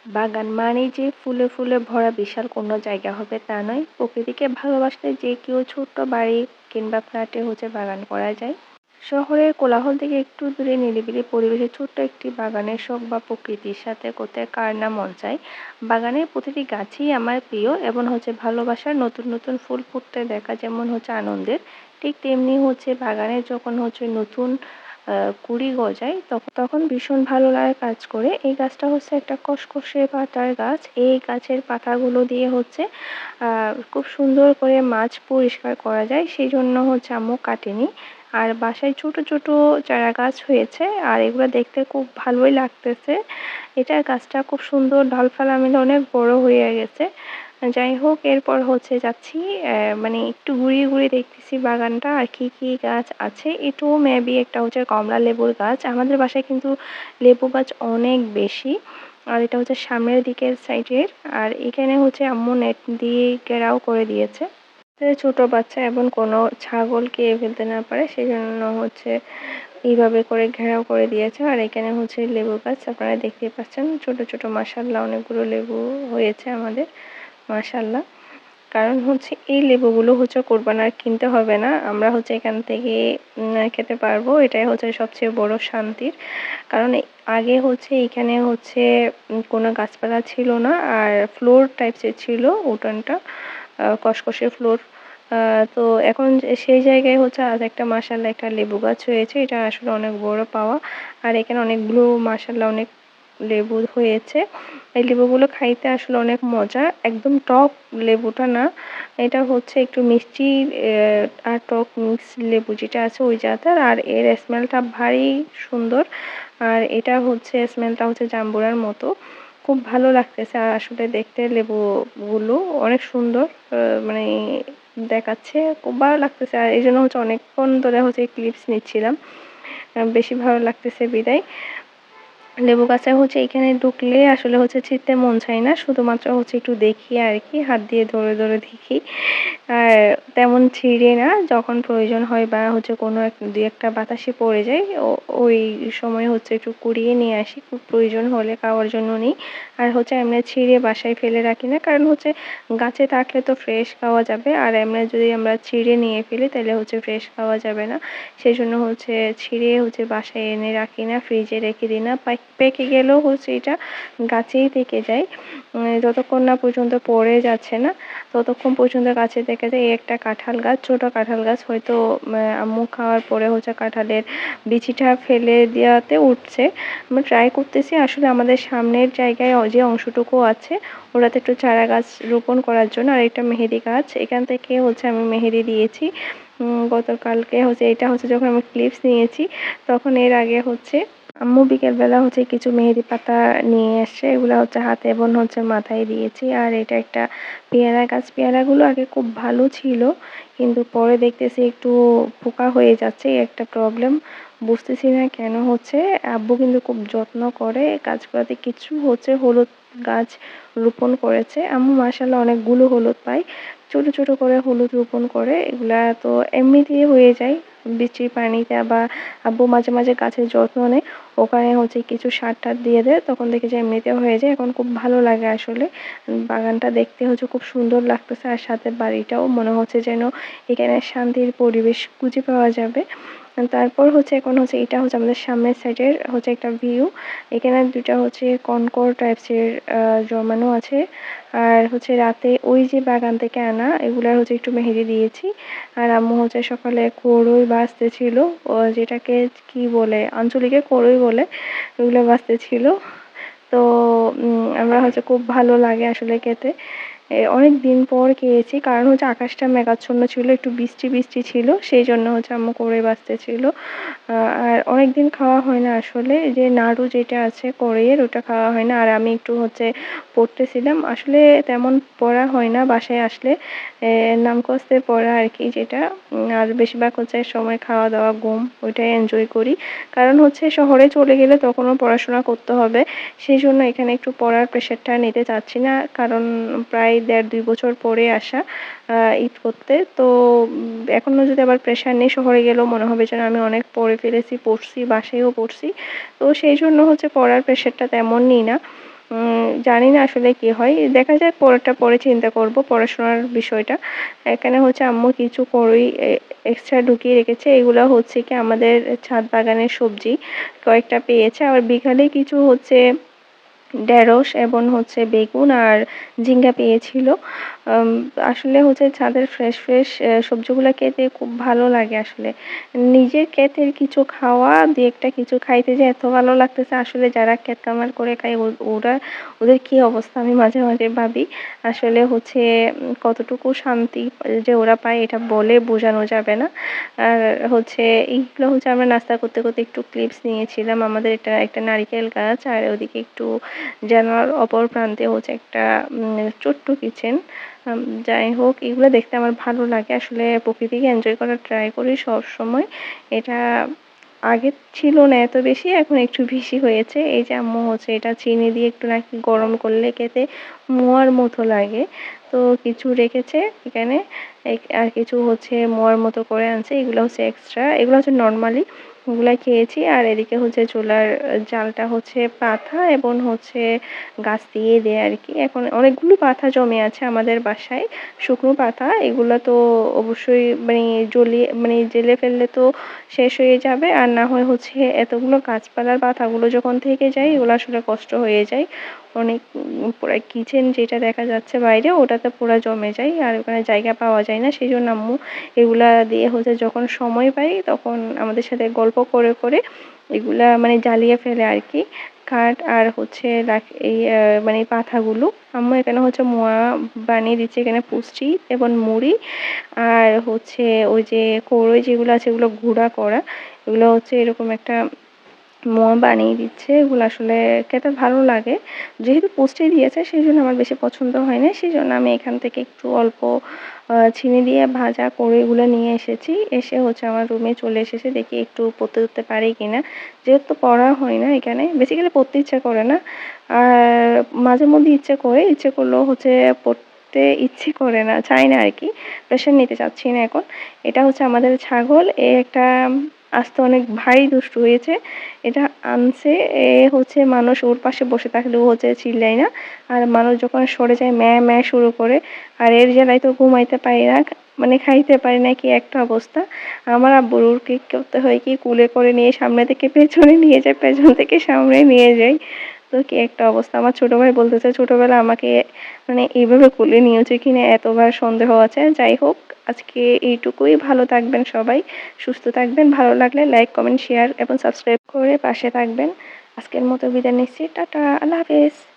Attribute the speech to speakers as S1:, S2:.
S1: বাগান মানেই যে ফুলে ফুলে ভরা বিশাল কোনো জায়গা হবে তা নয়। প্রকৃতিকে ভালোবাসলে যে কেউ ছোট্ট বাড়ি কিংবা ফ্ল্যাটে বাগান করা যায়। শহরের কোলাহল থেকে একটু দূরে নিরিবিলি পরিবেশে ছোট্ট একটি বাগানের শখ বা প্রকৃতির সাথে করতে কার না মন চায়। বাগানের প্রতিটি গাছই আমার প্রিয় এবং ভালোবাসার নতুন নতুন ফুল ফুটতে দেখা যেমন আনন্দের, ঠিক তেমনি বাগানে যখন নতুন কুড়ি গজায় তখন ভীষণ ভালো লাগা কাজ করে। এই গাছটা একটা খসখসে পাতার গাছ। এই গাছের পাতাগুলো দিয়ে খুব সুন্দর করে মাছ পরিষ্কার করা যায়, সেই জন্য আম্মু কাটেনি। আর বাসায় ছোট ছোট চারা গাছ হয়েছে আর এগুলো দেখতে খুব ভালোই লাগতেছে। এটার গাছটা খুব সুন্দর ডালপালা মিলে অনেক বড় হয়ে গেছে। যাই হোক, এরপর যাচ্ছি মানে একটু ঘুরিয়ে ঘুরিয়ে দেখতেছি বাগানটা আর কি কি গাছ আছে। এটু মেবি একটা কমলা লেবুর গাছ। আমাদের বাসায় কিন্তু লেবু গাছ অনেক বেশি। আর এটা সামনের দিকের সাইডের। আর এখানে আম্মু নেট দিয়ে ঘেরাও করে দিয়েছে, ছোট বাচ্চা এবং কোনো ছাগল খেয়ে ফেলতে না পারে, সেই জন্য এইভাবে করে ঘেরাও করে দিয়েছে। আর এখানে লেবু গাছ আপনারা দেখতেই পাচ্ছেন, ছোট ছোট মাশাআল্লাহ অনেকগুলো লেবু হয়েছে আমাদের, মাশাআল্লাহ। কারণ এই লেবুগুলো কোরবান আর কিনতে হবে না, আমরা এখান থেকে খেতে পারবো। এটাই সবচেয়ে বড় শান্তির। কারণ আগে এখানে কোনো গাছপালা ছিল না, আর ফ্লোর টাইপসের ছিল উঠানটা, কসকসে ফ্লোর। তো এখন সেই জায়গায় আজ একটা মাশাআল্লাহ একটা লেবু গাছ হয়েছে, এটা আসলে অনেক বড় পাওয়া। আর এখানে অনেকগুলো মাশাআল্লাহ অনেক লেবু হয়েছে। এই লেবুগুলো খাইতে আসলে অনেক মজা, একদম টক লেবুটা না, এটা একটু মিষ্টি আর টক মিক্স লেবু যেটা আছে ওই জাতের। আর এর স্মেলটা ভারী সুন্দর। আর এটা স্মেলটা জাম্বুরার মতো, খুব ভালো লাগতেছে। আর আসলে দেখতে লেবুগুলো অনেক সুন্দর, মানে দেখাচ্ছে, খুব ভালো লাগতেছে। আর এই জন্য অনেকক্ষণ ধরে ক্লিপস নিচ্ছিলাম, বেশি ভালো লাগতেছে বিদায়। লেবু গাছে এখানে ঢুকলে আসলে ছিঁড়তে মন চায় না, শুধুমাত্র একটু দেখি আর কি, হাত দিয়ে ধরে ধরে দেখি। আর তেমন ছিঁড়ে না, যখন প্রয়োজন হয় বা কোনো দুই একটা বাতাসে পড়ে যায় ওই সময় একটু কুড়িয়ে নিয়ে আসি, খুব প্রয়োজন হলে খাওয়ার জন্য নিই। আর এমনি ছিঁড়ে বাসায় ফেলে রাখি না, কারণ গাছে থাকলে তো ফ্রেশ খাওয়া যাবে, আর এমনি যদি আমরা ছিঁড়ে নিয়ে ফেলি তাহলে ফ্রেশ খাওয়া যাবে না। সেই জন্য ছিঁড়ে বাসায় এনে রাখি না, ফ্রিজে রেখে দিই না। পেকে গেলেও এটা গাছেই থেকে যায়। যতক্ষণ না পর্যন্ত পড়ে যাচ্ছে না ততক্ষণ পর্যন্ত গাছে থেকে যায়। এই একটা কাঁঠাল গাছ, ছোট কাঁঠাল গাছ, হয়তো আম্মু খাওয়ার পরে কাঁঠালের বিচিটা ফেলে দেওয়াতে উঠছে। আমরা ট্রাই করতেছি আসলে আমাদের সামনের জায়গায় যে অংশটুকু আছে ওটাতে একটু চারা গাছ রোপণ করার জন্য। আর এটা মেহেদি গাছ, এখান থেকে আমি মেহেদি দিয়েছি গতকালকে। এটা যখন আমি ক্লিপস নিয়েছি তখন এর আগে আম্মু বিকেলবেলা কিছু মেহেদি পাতা নিয়ে এসে এগুলা হাতে এবং মাথায় দিয়েছি। আর এটা একটা পেয়ারা গাছ, পেয়ারাগুলো আগে খুব ভালো ছিল, কিন্তু পরে দেখতেছি একটু পোকা হয়ে যাচ্ছে, একটা প্রবলেম, বুঝতেছি না কেন হচ্ছে। আব্বু কিন্তু খুব যত্ন করে গাছগুলোতে। কিছু হলুদ গাছ রোপণ করেছে আম্মু, মাশাআল্লাহ অনেকগুলো হলুদ পাই, ছোট ছোট করে হলুদ রোপণ করে। এগুলা তো এমনিতেই হয়ে যায় বৃষ্টির পানিতে, বা আব্বু মাঝে মাঝে গাছের যত্ন নেয়, ওখানে কিছু সার টার দিয়ে দেয়, তখন দেখি যে এমনিতে হয়ে যায়। এখন খুব ভালো লাগে আসলে, বাগানটা দেখতে খুব সুন্দর লাগতেছে। আর সাথে বাড়িটাও মনে হচ্ছে যেন এখানে শান্তির পরিবেশ খুঁজে পাওয়া যাবে। তারপর এখন এটা আমাদের সামনের সাইডের একটা ভিউ। এখানে দুটা কনকর টাইপসের জমানো আছে। আর রাতে ওই যে বাগান থেকে আনা এগুলার একটু মেহেদি দিয়েছি। আর আম্মু সকালে কড়ই ভাজতেছিল, যেটাকে কি বলে, আঞ্চলিকে কড়ই বলে, ওগুলো ভাজতেছিল। তো আমরা খুব ভালো লাগে আসলে খেতে। অনেক দিন পর খেয়েছি, কারণ আকাশটা মেঘাচ্ছন্ন ছিল, একটু বৃষ্টি বৃষ্টি ছিল, সেই জন্য আম্মু কড়ই ভাজতেছিল। আর অনেকদিন খাওয়া হয় না আসলে, যে নাড়ু যেটা আছে কড়ইয়ের ওটা খাওয়া হয় না। আর আমি একটু পড়তেছিলাম, আসলে তেমন পড়া হয় না বাসায় আসলে, নামকস্তে পড়া আর কি, যেটা আর বেশিরভাগ সময় খাওয়া দাওয়া ঘুম, ওইটাই এনজয় করি। কারণ শহরে চলে গেলে তখনও পড়াশোনা করতে হবে, সেই জন্য এখানে একটু পড়ার প্রেশারটা নিতে চাচ্ছি না। কারণ প্রায় 1.5-2 বছর পরে আসা ঈদ করতে, তো এখনো যদি আবার প্রেশার নিই শহরে গেলেও মনে হবে যেন আমি অনেক পড়ে ফেলেছি, পড়ছি, বাসায়ও পড়ছি। তো সেই জন্য পড়ার প্রেশারটা তেমন নিই না। জানি না আসলে কি হয়। দেখা যায় পরেরটা পরে চিন্তা করব, পড়াশোনার বিষয়টা। এখানে হচ্ছে আম্মু কিছু কড়ই এক্সট্রা ঢুকিয়ে রেখেছে। এগুলা হচ্ছে কি আমাদের ছাদ বাগানের সবজি কয়েকটা পেয়েছে। আবার বিকালে কিছু হচ্ছে ঢেঁড়স এবং হচ্ছে বেগুন আর ঝিঙ্গা পেয়েছিল। আম আসলে হচ্ছে ছাদের ফ্রেশ সবজিগুলা খেতে খুব ভালো লাগে আসলে। নিজের ক্ষেতের কিছু খাওয়া, ২-১ টা কিছু খাইতে যে এত ভালো লাগতেছে আসলে যারা ক্ষেত খামার করে খায় ওদের কি অবস্থা আমি মাঝে ভাবি। আসলে হচ্ছে কতটুকু শান্তি যে ওরা পায় এটা বলে বোঝানো যাবে না। আর হচ্ছে এইগুলো হচ্ছে আমরা নাস্তা করতে একটু ক্লিপস নিয়েছিলাম। আমাদের একটা নারিকেল গাছ আর ওদিকে একটু জানালার অপর প্রান্তে হচ্ছে একটা ছোট্ট কিচেন। যাই হোক এগুলো দেখতে আমার ভালো লাগে। আসলে প্রকৃতিকে এনজয় করার ট্রাই করি সবসময়। এটা আগে ছিল না এত বেশি, এখন একটু বেশি হয়েছে। এই যে আম্মু হচ্ছে এটা চিনি দিয়ে একটু নাকি গরম করলে খেতে মোয়ার মতো লাগে। তো কিছু রেখেছে এখানে আর কিছু হচ্ছে মোয়ার মতো করে আনছে। এগুলো হচ্ছে এক্সট্রা, এগুলো হচ্ছে নরমালি ওগুলা খেয়েছি। আর এদিকে হচ্ছে চুলার জালটা হচ্ছে পাথা এবং হচ্ছে গাছ দিয়ে দেয় আর কি। এখন অনেকগুলো পাথা জমে আছে আমাদের বাসায়, শুকনো পাতা। এগুলো তো অবশ্যই মানে জেলে ফেললে তো শেষ হয়ে যাবে। আর না হয় হচ্ছে এতগুলো গাছপালার পাতাগুলো যখন থেকে যায় এগুলো আসলে কষ্ট হয়ে যায় অনেক। পুরা কিচেন যেটা দেখা যাচ্ছে বাইরে ওটাতে পুরা জমে যায় আর ওখানে জায়গা পাওয়া যায় না। সেই জন্য আম্মু এগুলা দিয়ে হচ্ছে যখন সময় পাই তখন আমাদের সাথে গল্প করে এগুলা মানে জ্বালিয়ে ফেলে আর কি। কাঠ আর হচ্ছে এই মানে পাতাগুলো। আম্মু এখানে হচ্ছে মোয়া বানিয়ে দিচ্ছে, এখানে পুষ্টি এবং মুড়ি আর হচ্ছে ওই যে কড়ই যেগুলো আছে এগুলো গুঁড়া করা, এগুলো হচ্ছে এরকম একটা মোয়া বানিয়ে দিচ্ছে। এগুলো আসলে খেতে ভালো লাগে। যেহেতু পুষ্টি দিয়েছে সেই জন্য আমার বেশি পছন্দ হয় না। সেই জন্য আমি এখান থেকে একটু অল্প চিনি দিয়ে ভাজা করে এগুলো নিয়ে এসেছি। এসে হচ্ছে আমার রুমে চলে এসেছি, দেখি একটু পড়তে পারি কিনা। যেহেতু পড়া হয় না এখানে, বেসিক্যালি পড়তে ইচ্ছা করে না। আর মাঝে মধ্যে ইচ্ছে করলেও হচ্ছে পড়তে ইচ্ছে করে না, চাই না আর কি। প্রেশার নিতে চাচ্ছি না এখন। এটা হচ্ছে আমাদের ছাগল। একটা আস্তে অনেক ভারী দুষ্টু হয়েছে। এটা আনছে হচ্ছে মানুষ ওর পাশে বসে থাকলেও হচ্ছে চিল্লায় না। আর মানুষ যখন সরে যায় ম্যাঁ শুরু করে। আর এর জ্বালায় তো ঘুমাইতে পারি না, মানে খাইতে পারি না, কি একটা অবস্থা। আমার আব্বুর কি করতে হয় কি কুলে করে নিয়ে সামনে থেকে পেছনে নিয়ে যায়, পেছন থেকে সামনে নিয়ে যায়। তো কি একটা অবস্থা। আমার ছোট ভাই বলতেছে ছোটবেলা আমাকে মানে এইভাবে কোলে নিয়েছে কিনা এতবার সন্দেহ আছে। যাই হোক আজকে এইটুকুই। ভালো থাকবেন সবাই, সুস্থ থাকবেন। ভালো লাগলে লাইক, কমেন্ট, শেয়ার এবং সাবস্ক্রাইব করে পাশে থাকবেন। আজকের মতো বিদায় নিচ্ছি। টাটা, আল্লাহ হাফেজ।